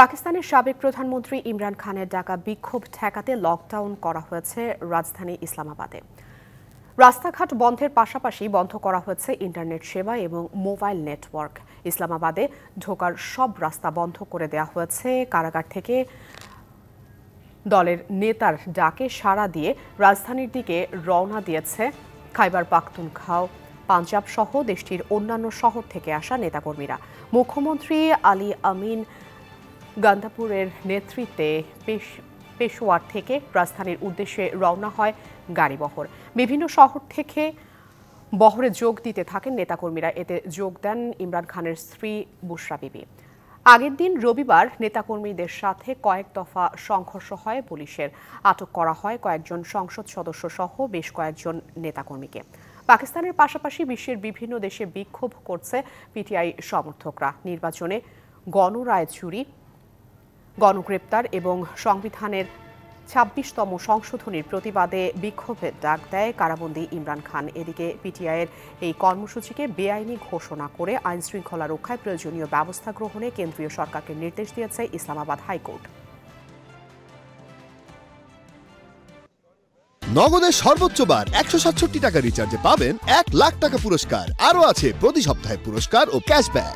পাকিস্তানের সাবেক প্রধানমন্ত্রী ইমরান খানের ডাকা বিক্ষোভ ঠেকাতে লকডাউন করা হয়েছে রাজধানী ইসলামাবাদে। রাস্তাঘাট বন্ধের পাশাপাশি বন্ধ করা হয়েছে ইন্টারনেট সেবা এবং মোবাইল নেটওয়ার্ক। ইসলামাবাদে ঢোকার সব রাস্তা বন্ধ করে দেওয়া হয়েছে। কারাগার থেকে দলের নেতার ডাকে সাড়া দিয়ে রাজধানীর দিকে রওনা দিয়েছে খাইবার পাখতুনখাও, পাঞ্জাব সহ দেশটির অন্যান্য শহর থেকে আসা নেতাকর্মীরা। মুখ্যমন্ত্রী আলী আমিন গান্দাপুরের নেতৃত্বে পেশোয়ার থেকে রাজধানীর উদ্দেশ্যে রওনা হয় গাড়িবহর। বিভিন্ন শহর থেকে বহরে যোগ দিতে থাকেন নেতাকর্মীরা। এতে যোগ দেন ইমরান খানের স্ত্রী বুশরা বিবি। আগের দিন রবিবার নেতাকর্মীদের সাথে কয়েক দফা সংঘর্ষ হয় পুলিশের। আটক করা হয় কয়েকজন সংসদ সদস্য সহ বেশ কয়েকজন নেতাকর্মীকে। পাকিস্তানের পাশাপাশি বিশ্বের বিভিন্ন দেশে বিক্ষোভ করছে পিটিআই সমর্থকরা। নির্বাচনে গণরায় চুরি, গণগ্রেপ্তার এবং সংবিধানের ২৬তম সংশোধনীর প্রতিবাদে বিক্ষোভের ডাক দেয় কারাবন্দী ইমরান খান। এদিকে পিটিআইয়ের এই কর্মসূচিকে বেআইনি ঘোষণা করে আইন শৃঙ্খলা রক্ষায় প্রয়োজনীয় ব্যবস্থা গ্রহণে কেন্দ্রীয় সরকারকে নির্দেশ দিয়েছে ইসলামাবাদ হাইকোর্ট। নগদের সর্বোচ্চ বার ১৬৭ টাকা রিচার্জে পাবেন ১ লাখ টাকা পুরস্কার। আরও আছে প্রতি সপ্তাহে পুরস্কার ও ক্যাশব্যাক।